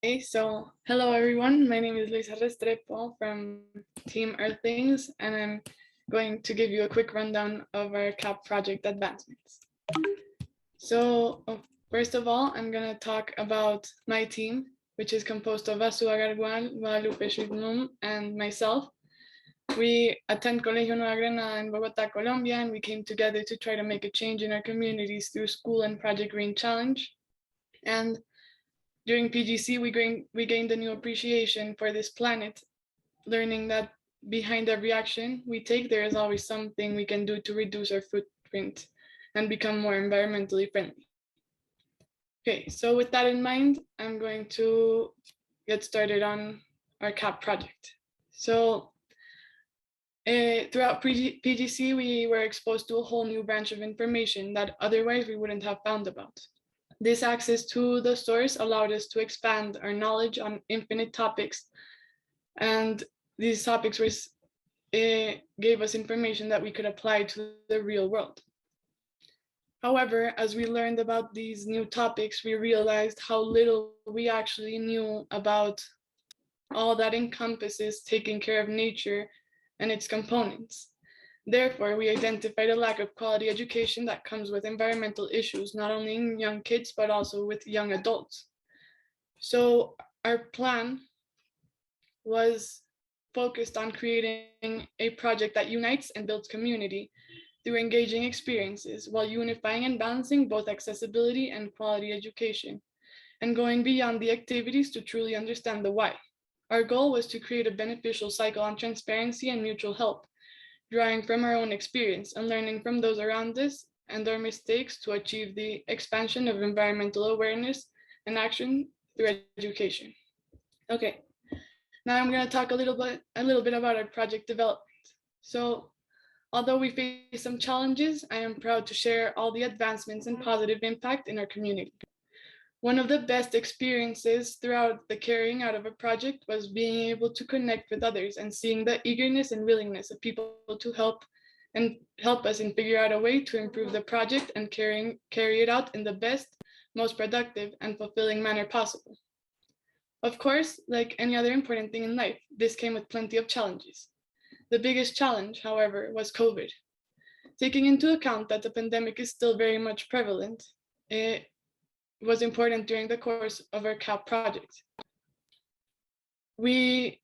So hello everyone, my name is Luisa Restrepo from Team Earthlings, and I'm going to give you a quick rundown of our CAP project advancements. So first of all, I'm going to talk about my team, which is composed of Asua Gargual, Guadalupe Shidnum, and myself. We attend Colegio Nueva Granada in Bogotá, Colombia, and we came together to try to make a change in our communities through school and Project Green Challenge. And during PGC, we gained a new appreciation for this planet, learning that behind every action we take, there is always something we can do to reduce our footprint and become more environmentally friendly. Okay, so with that in mind, I'm going to get started on our CAP project. So throughout PGC, we were exposed to a whole new branch of information that otherwise we wouldn't have found about. This access to the source allowed us to expand our knowledge on infinite topics, and these topics gave us information that we could apply to the real world. However, as we learned about these new topics, we realized how little we actually knew about all that encompasses taking care of nature and its components. Therefore, we identified a lack of quality education that comes with environmental issues, not only in young kids, but also with young adults. So our plan was focused on creating a project that unites and builds community through engaging experiences while unifying and balancing both accessibility and quality education, and going beyond the activities to truly understand the why. Our goal was to create a beneficial cycle on transparency and mutual help, drawing from our own experience and learning from those around us and their mistakes to achieve the expansion of environmental awareness and action through education. Okay, now I'm going to talk a little bit about our project development. So, although we face some challenges, I am proud to share all the advancements and positive impact in our community. One of the best experiences throughout the carrying out of a project was being able to connect with others and seeing the eagerness and willingness of people to help us and figure out a way to improve the project and carry it out in the best, most productive, and fulfilling manner possible. Of course, like any other important thing in life, this came with plenty of challenges. The biggest challenge, however, was COVID. Taking into account that the pandemic is still very much prevalent, it was important during the course of our CAP project. We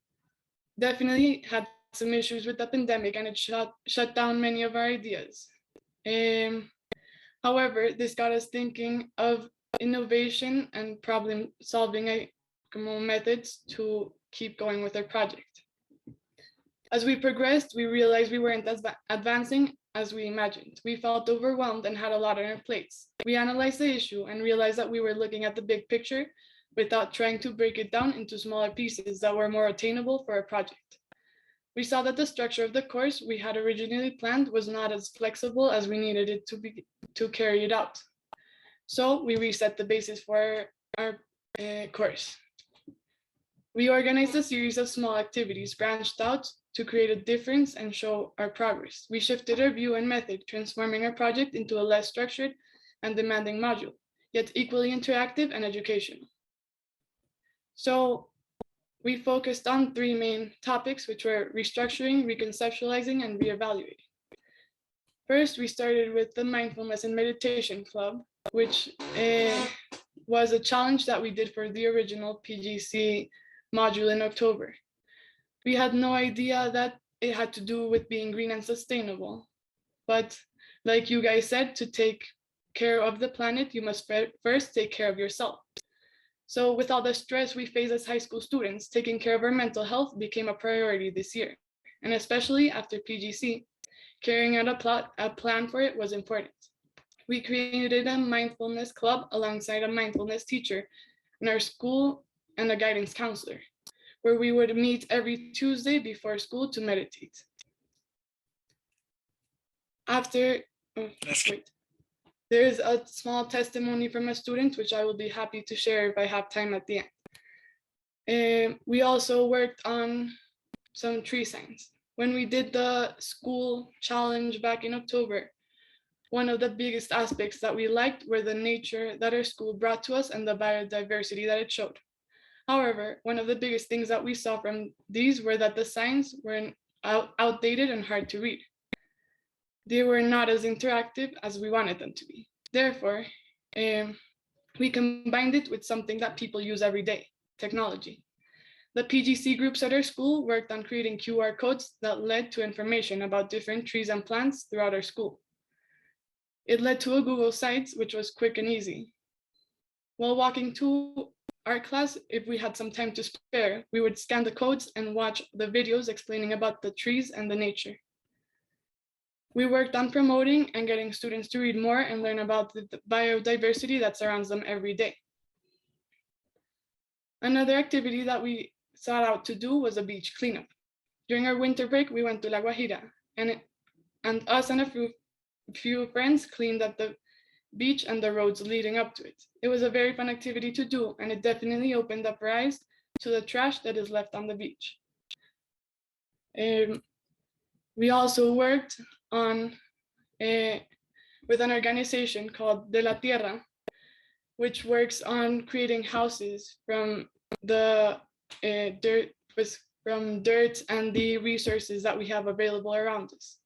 definitely had some issues with the pandemic, and it shut down many of our ideas. However, this got us thinking of innovation and problem solving methods to keep going with our project. As we progressed, we realized we weren't as advancing as we imagined. We felt overwhelmed and had a lot on our plates. We analyzed the issue and realized that we were looking at the big picture without trying to break it down into smaller pieces that were more attainable for our project. We saw that the structure of the course we had originally planned was not as flexible as we needed it to carry it out. So we reset the basis for our course. We organized a series of small activities branched out to create a difference and show our progress. We shifted our view and method, transforming our project into a less structured and demanding module, yet equally interactive and educational. So we focused on three main topics, which were restructuring, reconceptualizing, and reevaluating. First, we started with the Mindfulness and Meditation Club, which was a challenge that we did for the original PGC module in October. We had no idea that it had to do with being green and sustainable. But like you guys said, to take care of the planet, you must first take care of yourself. So with all the stress we face as high school students, taking care of our mental health became a priority this year. And especially after PGC, carrying out a plan for it was important. We created a mindfulness club alongside a mindfulness teacher in our school and a guidance counselor, where we would meet every Tuesday before school to meditate. There is a small testimony from a student, which I will be happy to share if I have time at the end. We also worked on some tree signs. When we did the school challenge back in October, one of the biggest aspects that we liked were the nature that our school brought to us and the biodiversity that it showed. However, one of the biggest things that we saw from these were that the signs were outdated and hard to read. They were not as interactive as we wanted them to be. Therefore, we combined it with something that people use every day, technology. The PGC groups at our school worked on creating QR codes that led to information about different trees and plants throughout our school. It led to a Google site, which was quick and easy. While walking to art class, if we had some time to spare, we would scan the codes and watch the videos explaining about the trees and the nature. We worked on promoting and getting students to read more and learn about the biodiversity that surrounds them every day. Another activity that we sought out to do was a beach cleanup. During our winter break, we went to La Guajira, and us and a few friends cleaned up the beach and the roads leading up to it. It was a very fun activity to do, and it definitely opened up our eyes to the trash that is left on the beach. We also worked on with an organization called De la Tierra, which works on creating houses from the dirt and the resources that we have available around us.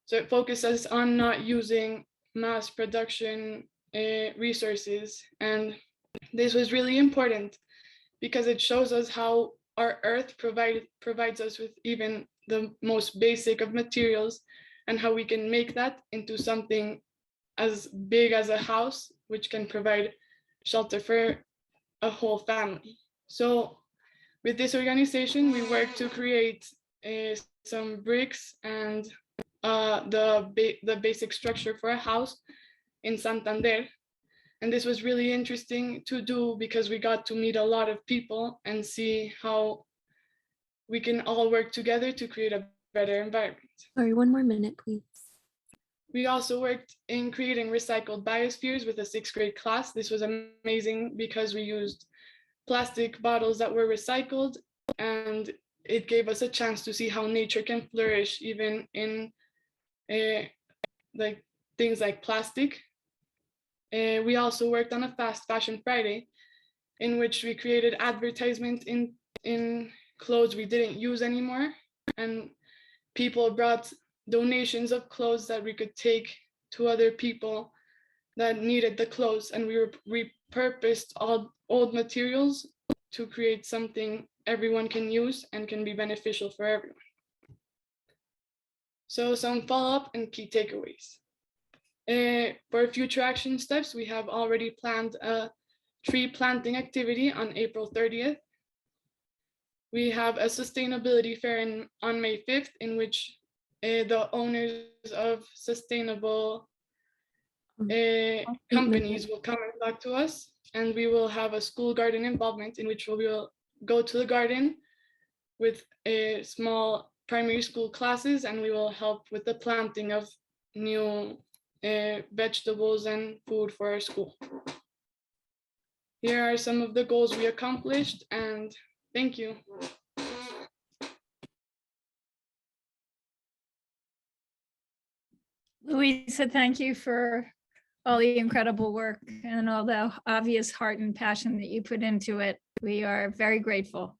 So it focuses on not using mass production resources, and this was really important because it shows us how our earth provides us with even the most basic of materials, and how we can make that into something as big as a house, which can provide shelter for a whole family. So with this organization, we work to create some bricks and the basic structure for a house in Santander. And this was really interesting to do because we got to meet a lot of people and see how we can all work together to create a better environment. Sorry, one more minute, please. We also worked in creating recycled biospheres with a 6th grade class. This was amazing because we used plastic bottles that were recycled, and it gave us a chance to see how nature can flourish even in like things like plastic. We also worked on a fast fashion Friday in which we created advertisement in clothes we didn't use anymore, and people brought donations of clothes that we could take to other people that needed the clothes, and we repurposed all old materials to create something everyone can use and can be beneficial for everyone. So some follow-up and key takeaways. For future action steps, we have already planned a tree planting activity on April 30th. We have a sustainability fair on May 5th, in which the owners of sustainable companies will come and talk to us, and we will have a school garden involvement in which we will go to the garden with small primary school classes, and we will help with the planting of new vegetables and food for our school. Here are some of the goals we accomplished, and thank you. Luisa, thank you for all the incredible work and all the obvious heart and passion that you put into it. We are very grateful.